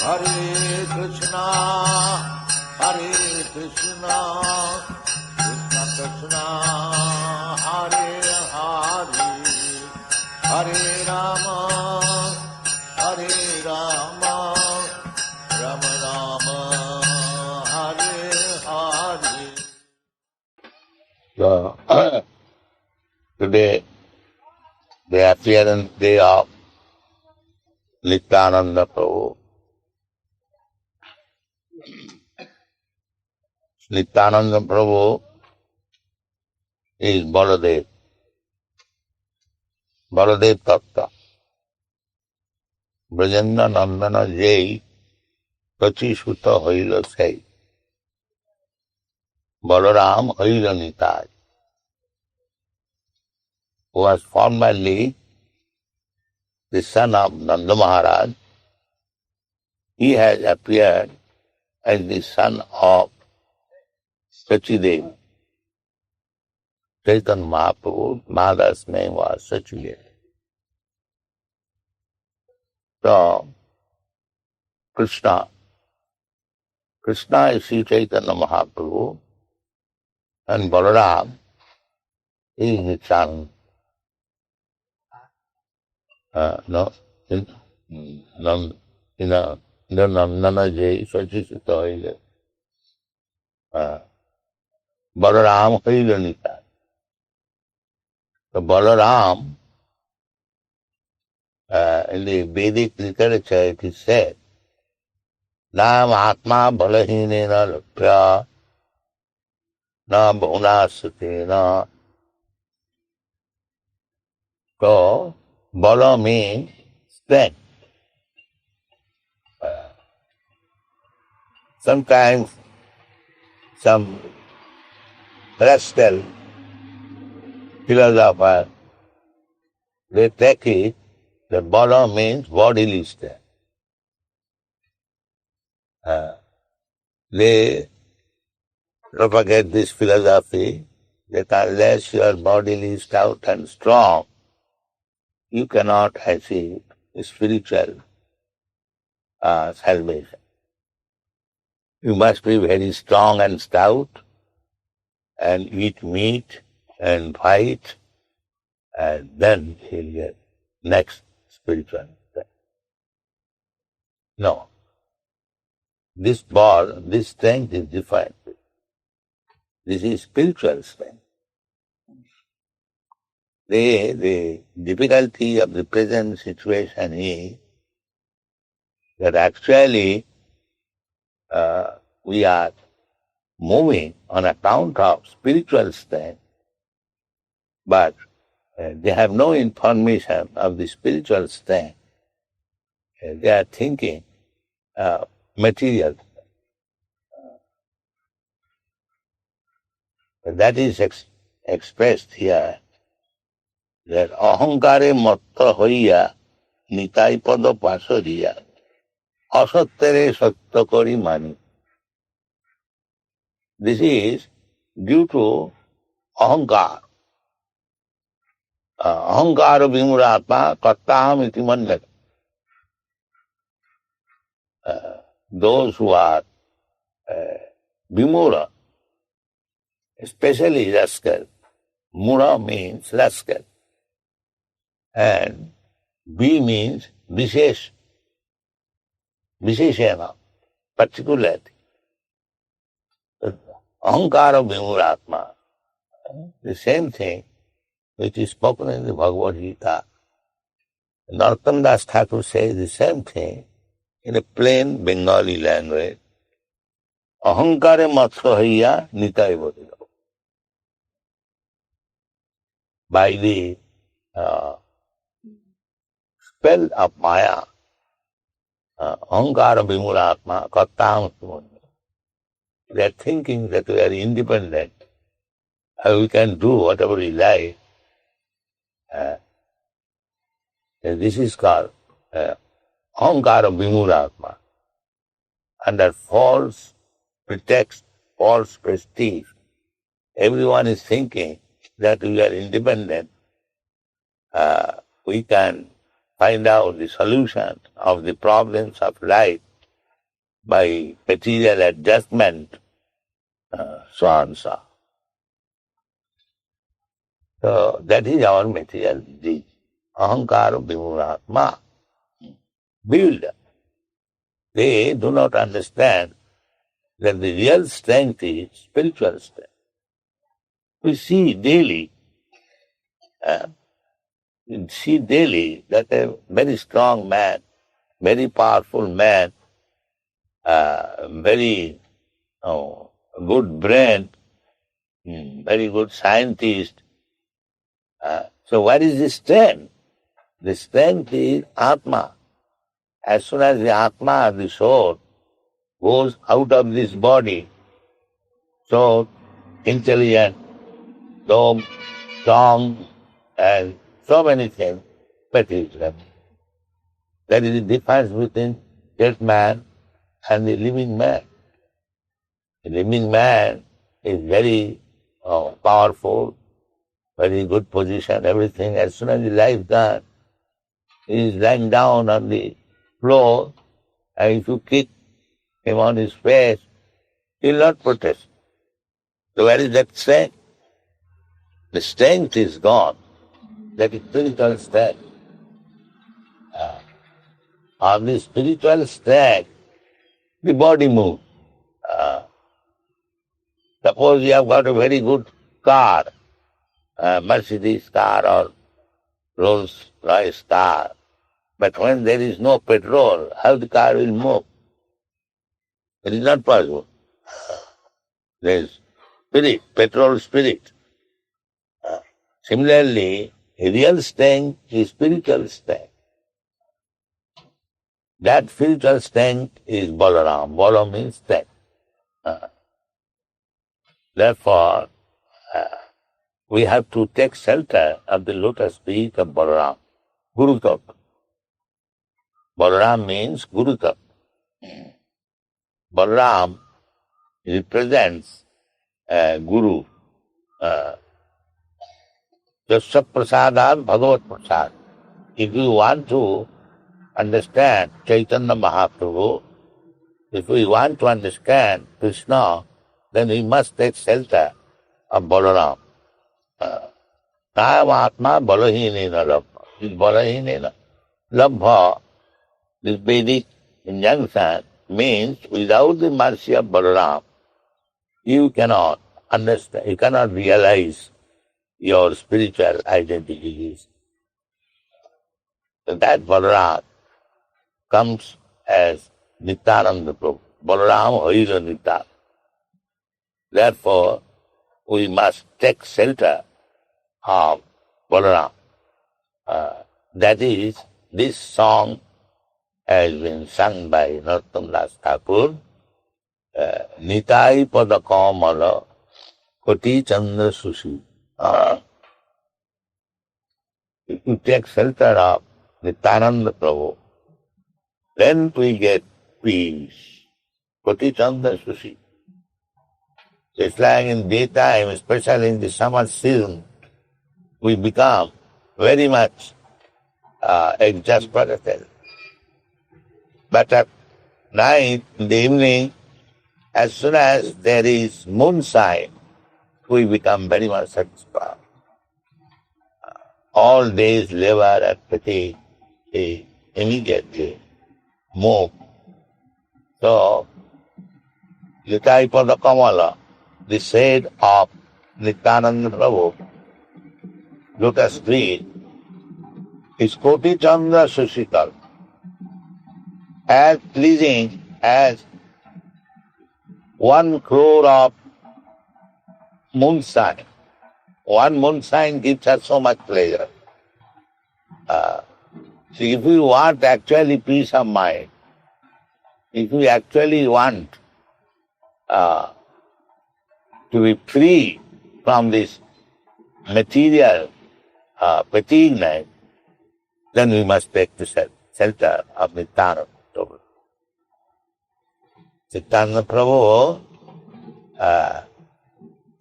Hare Krishna, Hare Krishna, Krishna Krishna, Hare Hare, Hare Rama, Hare Rama, Rama Rama, Hare Hare. So, today, the appearance day of Nityānanda Prabhu. Nityānanda Prabhu is Baladev, Baladev Tattva. Brajendra Nandana Jai Kachi Sutta Haila Sai Balarāma Haila Nitāi, who was formerly the son of Nanda Maharaj. He has appeared as the son of Sachidev. Caitanya Mahāprabhu, mother's name was Sachidev. So, Kṛṣṇa is Sri Caitanya Mahāprabhu, and Balarāma is Nityānanda. Nandana Jai Sachishita Haile. Balarāma Haile Nitāi. So Balarāma, in the Vedic literature it is said, Nam Atma Balahinena Lapya Na Bhunasatena. So, Bala means strength. Sometimes some rascal philosopher, they take it that bala means bodily strength. They propagate this philosophy that unless you are bodily stout and strong, you cannot achieve spiritual salvation. You must be very strong and stout and eat meat and fight, and then you'll get next spiritual strength. No. This strength is different. This is spiritual strength. The difficulty of the present situation is that actually we are moving on account of spiritual strength, but they have no information of the spiritual strength. They are thinking material. That is expressed here, that ahaṅkāre matta hoiya Nitāi-pada-kamala asattere sattya kari mani. This is due to ahaṅkāra. Ahaṅkāra vimuratma kathaham iti mandaka. Those who are vimura, especially rascal. Mura means rascal. And B means visheshena, particularity. Ahaṅkāra vimuratma, the same thing which is spoken in the Bhagavad Gita. Narottama Thakur says the same thing in a plain Bengali language. Ahaṅkāre matta hoiya Nitāi-pada-kamala. By the spell of Maya, ahaṅkāra vimuratma kathaham iti mandaka. They are thinking that we are independent, we can do whatever we like. This is called ahaṅkāra vimuratma. Under false pretext, false prestige, everyone is thinking that we are independent. We can find out the solution of the problems of life by material adjustment, so on, so on. So that is our material disease. Ahaṅkāra vimuratma. Bewildered. They do not understand that the real strength is spiritual strength. We see daily that a very strong man, very powerful man, very good brain, very good scientist. So what is the strength? The strength is Atma. As soon as the Atma, the soul, goes out of this body, so intelligent, so strong, and so many things, but is left. That is the difference between dead man and the living man. The living man is very powerful, very good position, everything. As soon as the life done, he is lying down on the floor, and if you kick him on his face, he will not protest. So where is that strength? The strength is gone. That is spiritual strength. On the spiritual strength, the body moves. Suppose you have got a very good car, Mercedes car or Rolls-Royce car, but when there is no petrol, how the car will move? It is not possible. There is spirit, petrol spirit. Similarly, real strength is spiritual strength. That spiritual strength is Balarāma. Bala means strength. Therefore, we have to take shelter of the lotus feet of Balarāma. Guru-tattva. Balarāma means Guru-tattva. Balarāma represents Guru. Jasya prasadat bhagavat prasad. If you want to understand Caitanya Mahāprabhu, if we want to understand Krishna, then we must take shelter of Balarāma. Atma balahinena labha. This balahinena labha, this Vedic injunction means without the mercy of Balarāma, you cannot understand, you cannot realize your spiritual identities. So that Balarāma comes as Nityānanda Prabhu. Balarāma is a Nityānanda. Therefore, we must take shelter of Balarāma. That is, this song has been sung by Narottama Thakur, Nitāi-pada-kamala, koti chandra sushi. If you take shelter of Nityānanda Prabhu, then we get peace. Koti chandra sushi. It's like in daytime, especially in the summer season, we become very much exasperated. But at night, in the evening, as soon as there is moonshine, we become very much satisfied. All days labor and fatigue immediately move. So, Nitāi-pada-kamala, the shade of Nityānanda Prabhu, lotus feet, is koti chandra sushikal, as pleasing as 1 crore of moonshine. One moonshine gives us so much pleasure. So if we want actually peace of mind, if we actually want to be free from this material fatigue, then we must take the shelter of Nityānanda Prabhu. Nityānanda Prabhu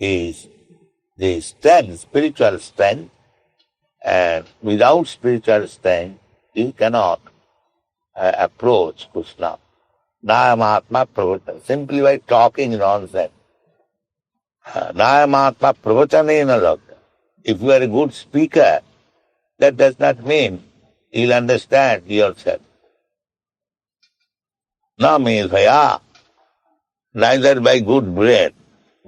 is the strength, spiritual strength, and without spiritual strength, you cannot approach Kṛṣṇa. Nāyamātma pravacana. Simply by talking nonsense. Nāyamātma pravacanena lakya. If you are a good speaker, that does not mean you'll understand yourself. Na medhaya. Neither by good brain.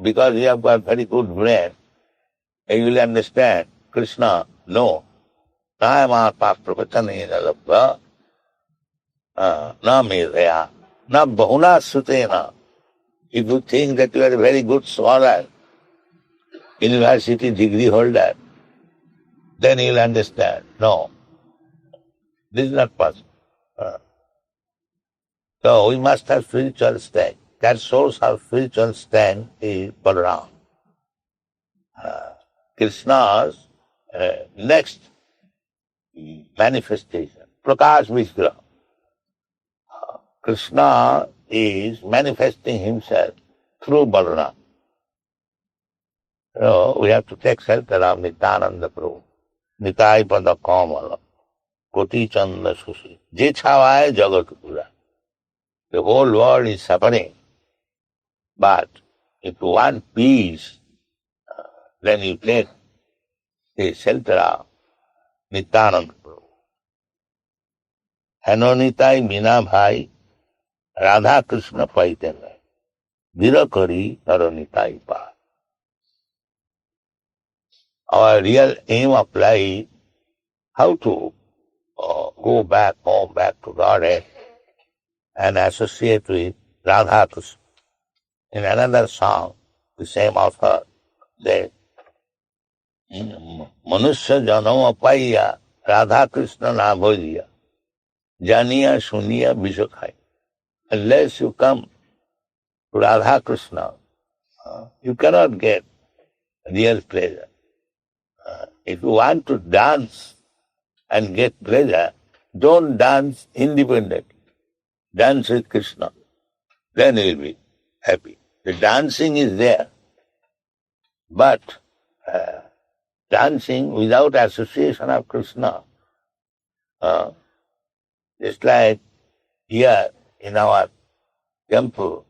Because you have got very good brain, you will understand Krishna. No. Nāyamātma pravacanena lakya. Na medhaya. Na bahuna sutena. If you think that you are a very good scholar, university degree holder, then you will understand. No. This is not possible. So we must have spiritual strength. That source of spiritual strength is Balarāma. Krishna's next manifestation, Prakash Vigraha. Krishna is manifesting himself through Balarāma. So we have to take shelter of Nityānanda Prabhu. Nitāi-pada-kamala. Koti chanda sushi. Je chhavaye jagat pura. The whole world is suffering. But if you want peace, then you take the shelter of Nityānanda Prabhu. Hano Nitāi bina bhai, Radha Krishna paitena. Virakari naro Nitāi-pada. Our real aim of life, how to go back home, back to Godhead, and associate with Radha Krishna. In another song, the same author said, Manusya janama paiya Radha Krishna na bhojiya janiya suniya vishakhai. Unless you come to Radha Krishna, you cannot get real pleasure. If you want to dance and get pleasure, don't dance independently. Dance with Krishna. Then you will be happy. The dancing is there. But dancing without association of Krishna, just like here in our temple,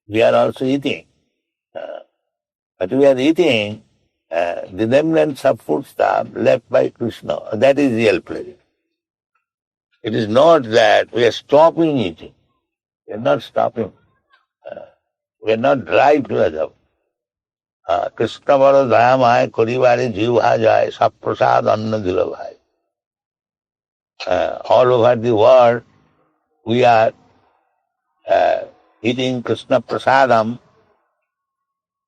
we are also eating. But we are eating the remnants of food stuff left by Krishna. That is real pleasure. It is not that we are stopping eating. We are not stopping. We are not drive to other. Krishna baro dayamaya koribare jivha jai saprasad anna dilabhai. All over the world, we are eating Krishna prasadam,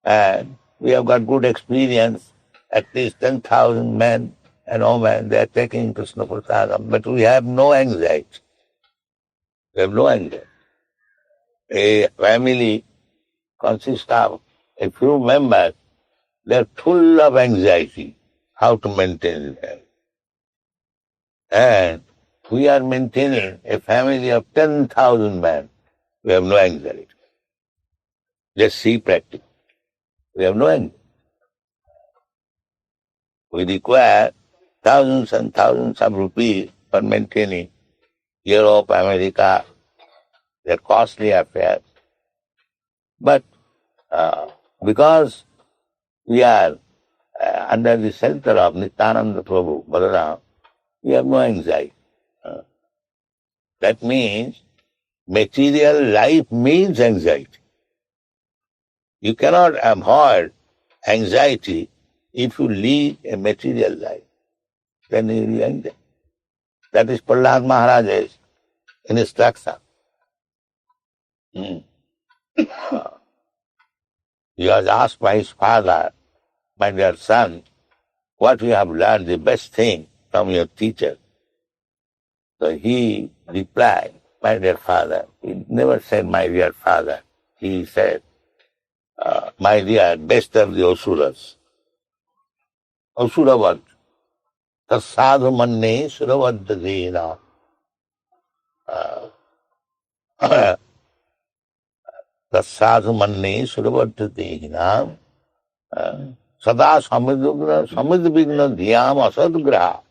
and we have got good experience. At least 10,000 men and women, they are taking Krishna prasadam, but we have no anxiety. We have no anxiety. A family consists of a few members. They are full of anxiety, how to maintain them. And we are maintaining a family of 10,000 men. We have no anxiety. Just see practice. We have no anxiety. We require thousands and thousands of rupees for maintaining Europe, America. They are costly affairs. But because we are under the shelter of Nityānanda Prabhu, Balarāma, we have no anxiety. That means material life means anxiety. You cannot avoid anxiety if you lead a material life. Then you will be angry. That is Prahlāda Mahārāja's instruction. He was asked by his father, my dear son, what you have learned, the best thing from your teacher. So he replied, my dear father. He never said, my dear father. He said, my dear, best of the Asuras. Asuravat. Tasadhu manne suravadadena. Tasadhu manne suravadadena. Sada samidvigna dhyam asadgraha.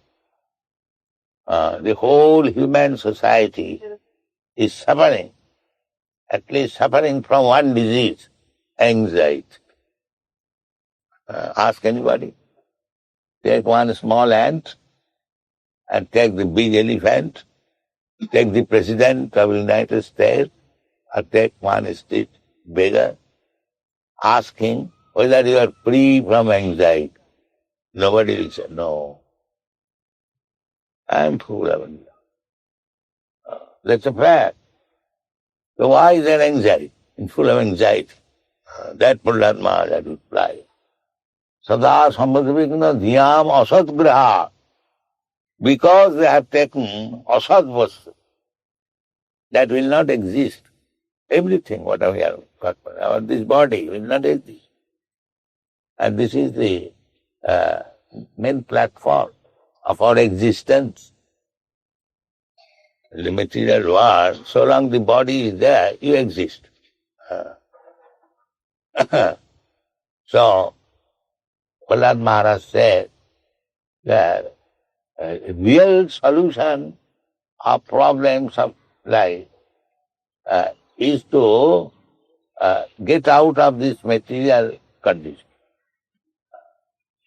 The whole human society is suffering at least suffering from one disease, anxiety. Ask anybody. Take one small ant and take the big elephant, take the President of the United States, or take one street beggar. Ask him whether you are free from anxiety. Nobody will say, no. I am full of anxiety. That's a fact. So why is there anxiety? I'm full of anxiety. That Prahlāda Mahārāja replied, Sada samadvikna dhyam asat graha. Because they have taken asat vastu, that will not exist. Everything, whatever we have got, this body will not exist. And this is the main platform of our existence. In the material world, so long the body is there, you exist. So, Prahlāda Mahārāja said that a real solution of problems of life is to get out of this material condition.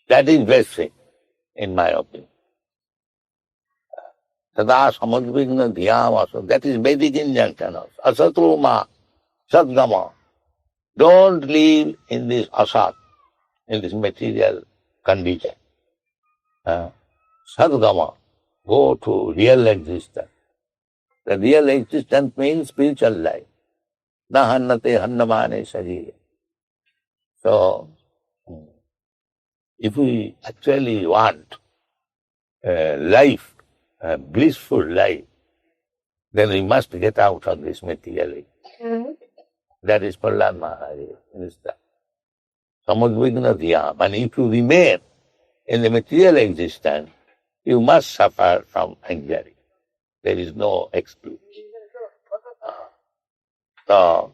That is best thing, in my opinion. Sada samadvikna dhyam asat. That is Vedic injunction also. Asatruma, sadgama. Don't live in this asat, in this material condition. Sadgama. Go to real existence. The real existence means spiritual life. Na hannate hannamane sarire. So, if we actually want life, a blissful life, then we must get out of this material. That is Prahlāda Mahārāja. Samadvigna dhyam. And if you remain in the material existence, you must suffer from anxiety. There is no excuse. So,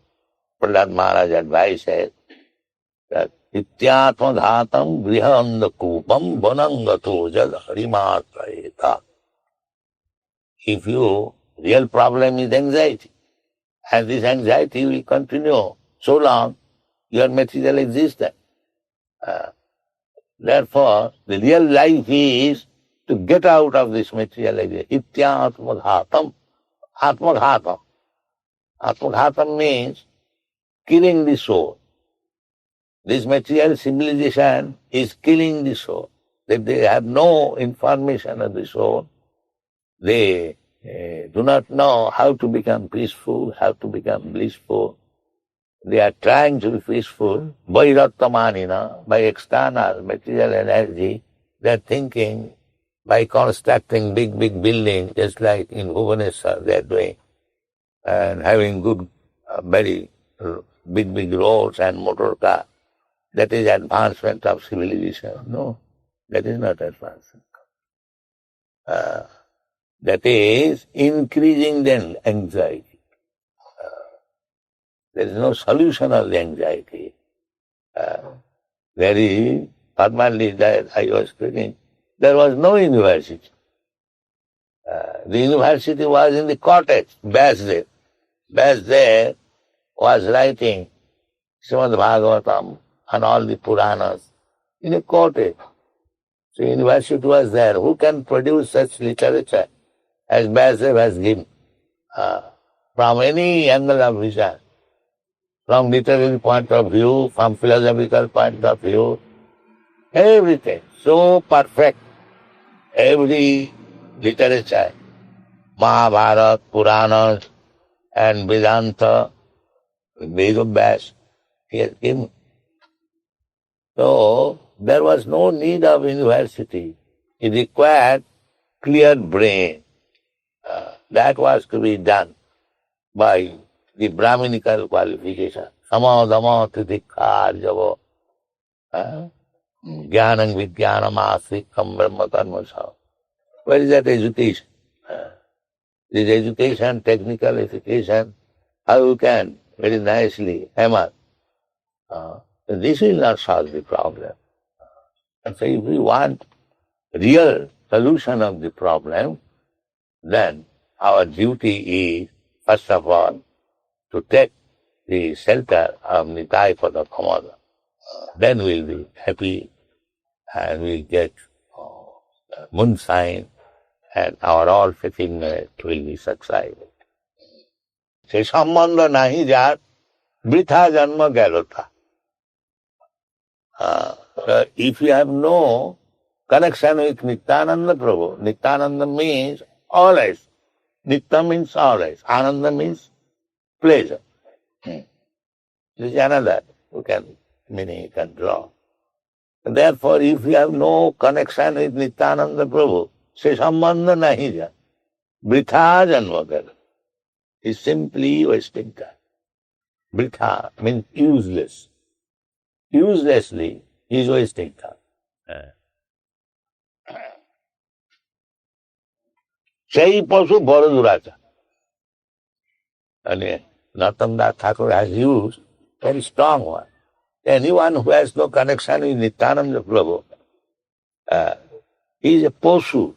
Prahlāda Mahārāja advises that Nityātma-dhātam griha-andakūpam vanangato jad harimatrayeta. If your real problem is anxiety, and this anxiety will continue so long your material existence. Therefore, the real life is to get out of this material existence. Nityātma-dhātam. Atma-dhātam. Atma-dhātam means killing the soul. This material civilization is killing the soul. They have no information of the soul. They do not know how to become peaceful, how to become blissful. They are trying to be peaceful by external material energy. They are thinking by constructing big buildings, just like in Bhubaneswar they are doing, and having good, very big roads and motor car. That is advancement of civilization. No, that is not advancement. That is increasing the anxiety. There is no solution of the anxiety. There is, formerly that I was speaking, there was no university. The university was in the cottage, Vyasdev. Vyasdev was writing Srimad Bhagavatam and all the Puranas in a cottage. So university was there. Who can produce such literature as Vyasdev has given? From any angle of vision, from literary point of view, from philosophical point of view, everything so perfect. Every literature, Mahabharata, Puranas, and Vedanta, Vedas, he has given. So there was no need of university. It required clear brain. That was to be done by the Brahminical qualification. Sama dhamma titikkhā arjavo. Jnanam vijnanam āsrikam brahma karma sa. Where is that education? This education, technical education, how you can very nicely hammer. This will not solve the problem. And so if we want real solution of the problem, then our duty is, first of all, to take the shelter of Nitāi-pada-kamala. Then we'll be happy and we'll get moonshine and our all fulfillment will be subsided. Se sambandha nahi jar, britha janma galota. So if you have no connection with Nityānanda Prabhu, Nityānanda means always. Nitya means always. Ananda means pleasure. This is another meaning you can draw. And therefore, if you have no connection with Nityānanda Prabhu, se sambandha nahi jar, britha janma galota. Is simply wasting time. Britha means useless. Uselessly is wasting time. Sei pasu bada duracha. And Narottama Ṭhākura has used very strong one. Anyone who has no connection with Nityānanda Prabhu, he is a pasu.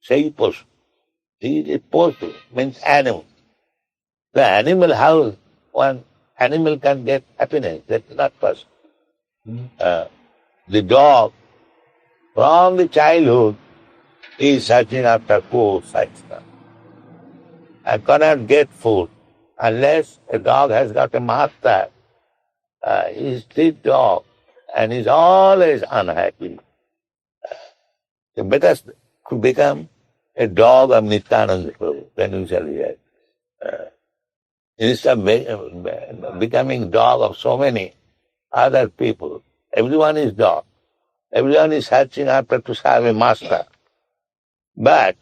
Sei pasu. He is a pasu, means animal. The animal, how one animal can get happiness, that's not possible. The dog, from the childhood, is searching after food, I cannot get food unless a dog has got a master. He is street dog and is always unhappy. It's better to become a dog of Nityānanda Prabhu, then you shall be happy. Instead of becoming dog of so many other people, everyone is dog. Everyone is searching after to serve a master. But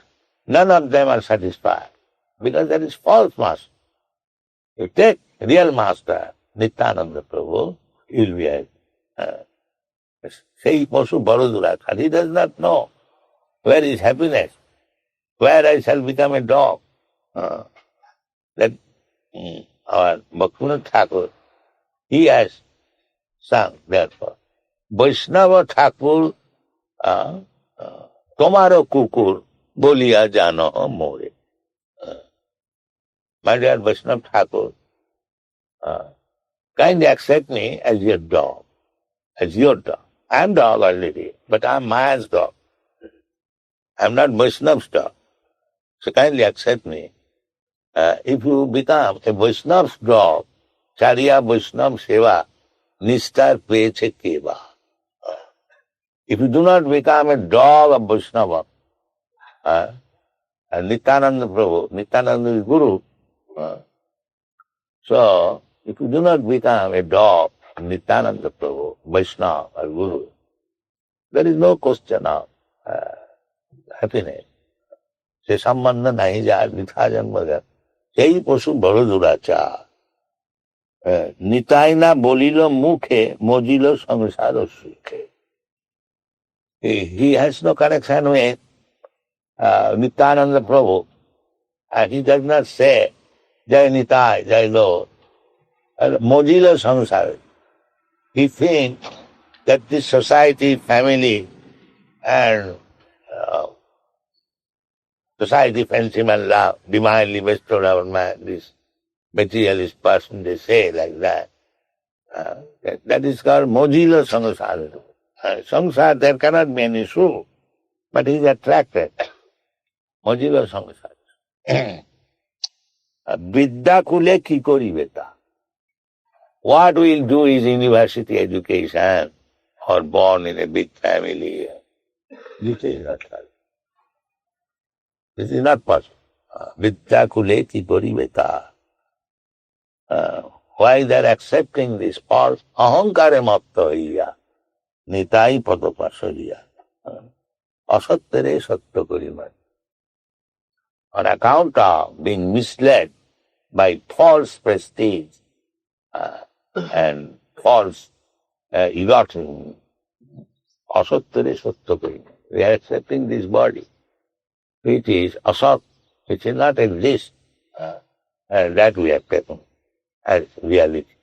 none of them are satisfied because there is false master. You take real master, Nityānanda Prabhu, you will be happy. Sei pasu bada duracha. He does not know where is happiness, where I shall become a dog. That our Bhaktivinoda Thakur, he has sung, therefore, Vaishnava Thakur, Tomaro Kukur, Boliya Jano More. My dear Vaishnava Thakur, kindly accept me as your dog, as your dog. I am dog already, but I am Maya's dog. I am not Vaishnava's dog. So kindly accept me. If you become a Vaishnava's dog, Charya Vaishnava Seva, Nistar Peche Keva. If you do not become a dog of Vaishnava, Nityānanda Prabhu, Nityānanda is Guru. So, if you do not become a dog of Nityānanda Prabhu, Vaishnava or Guru, there is no question of happiness. Se sambandha nahi jar, britha janma galota. Sei pasu bada duracha. Nitāi na bolilo mukhe, mojilo samsara sukhe. He has no connection with Nityānanda Prabhu, and he does not say, Jai Nitāi, Jai Lord. Mojilo samsara. He thinks that this society, family, and society, friendship and love, divinely bestowed on man, this materialist person, they say like that. That is called mojilo samsara. Samsara, there cannot be any soul, but he is attracted. Mojilo samsara. Vidya kule ki kori beta. What we'll do is university education or born in a big family. This is not possible. This is not possible. Vidya kule ki kori beta. Why they are accepting this false ahaṅkāra mapta hiya, Nitāi-pada-kamala, asattere satya kariman. On account of being misled by false prestige and false egotism, asattere satya kariman. We are accepting this body, which is asat, which will not exist, and that we have taken as reality.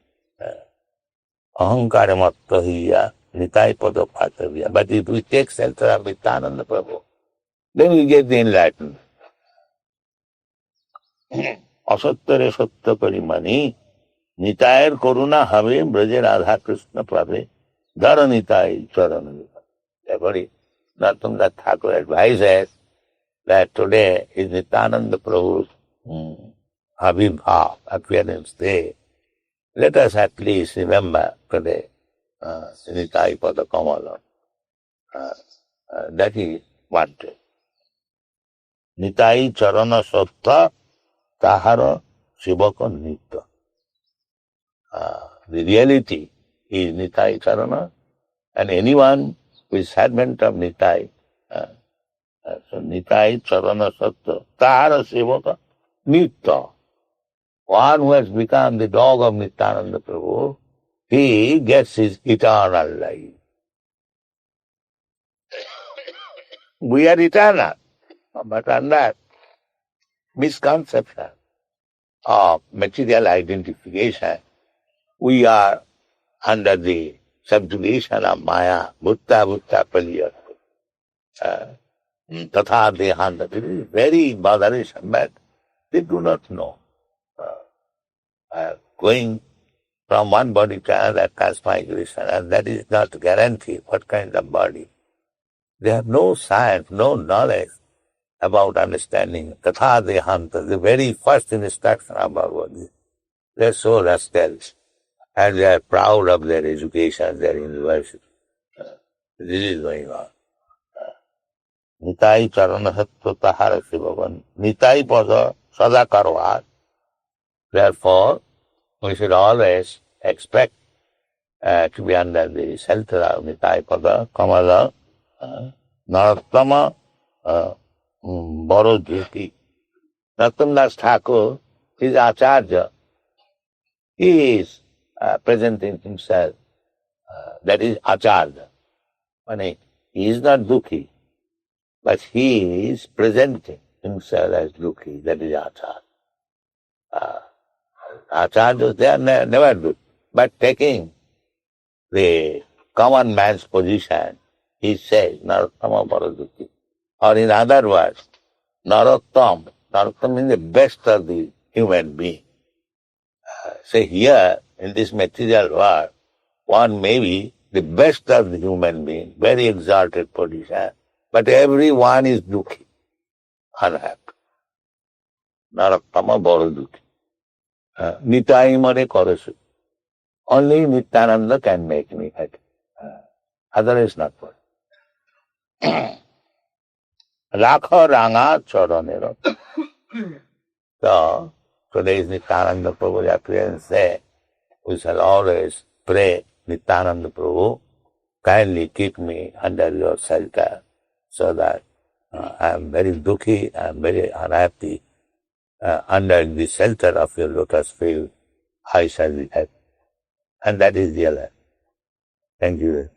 Ahaṅkāra mapta hiya, Nitāi-pada-kamala. But if we take shelter of Nityānanda Prabhu, then we get the enlightenment. Asattere satya karimani, Nitāyar Karuna Have Braje Radha Krishna Prabhe Dhara Nitāi Charana. Therefore, Narottama Ṭhākura advises that today is Nityānanda Prabhu's Abhibhav, appearance day. Let us at least remember today Nitāi-pada-kamala. That is one thing. Nitāi charana sattva tahara sivaka nitya. The reality is Nitāi charana, and anyone who is servant of Nitāi, so Nitāi charana sattva tahara sivaka nitya. One who has become the dog of Nityānanda Prabhu, he gets his eternal life. We are eternal, but under misconception of material identification, we are under the subjugation of Maya, Bhutta Paliyat, Katha Dehanta. It is very bothersome, but they do not know. Going from one body to another transmigration, and that is not guaranteed what kind of body. They have no science, no knowledge about understanding katha dehanta, the very first instruction about what is. They are so rascals, and they are proud of their education, their university. This is going on. Nitāi charana sattva tahara sivavan. Nitāi-pada-kamala. Therefore, we should always expect to be under the shelter of Nitāi-pada-kamala, Narottama, bodily. Narottama Ṭhākura is acharya. He is presenting himself, that is acharya. He is not dukhi, but he is presenting himself as dukhi, that is acharya. Acharyas, they are never good, but taking the common man's position, he says, Narottama bodily. Or in other words, Narottama. Narottama means the best of the human being. Say here, in this material world, one may be the best of the human being, very exalted position, but everyone is dukhi, unhappy. Narottama bodily. Nitāi-pada-kamala. Only Nityānanda can make me happy. Otherwise not possible. Rakha Ranga Charanera. So, today's Nityānanda Prabhu's appearance day, we shall always pray, Nityānanda Prabhu, kindly keep me under your shelter, so that I am very dukhi, I am very unhappy. Under the shelter of your lotus feet, I shall be happy. And that is real life. Thank you.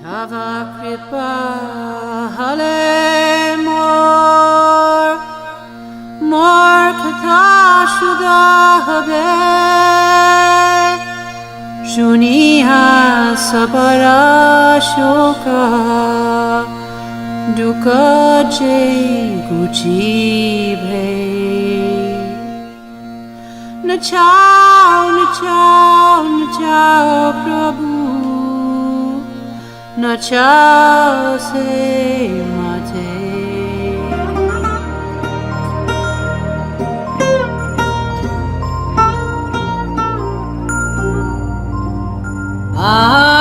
Tava kripa hale mor katha shuddha habe, shuniha sabara shoka, dukkha jai guchi bhe. Nachao Prabhu, nachao se mate. Ah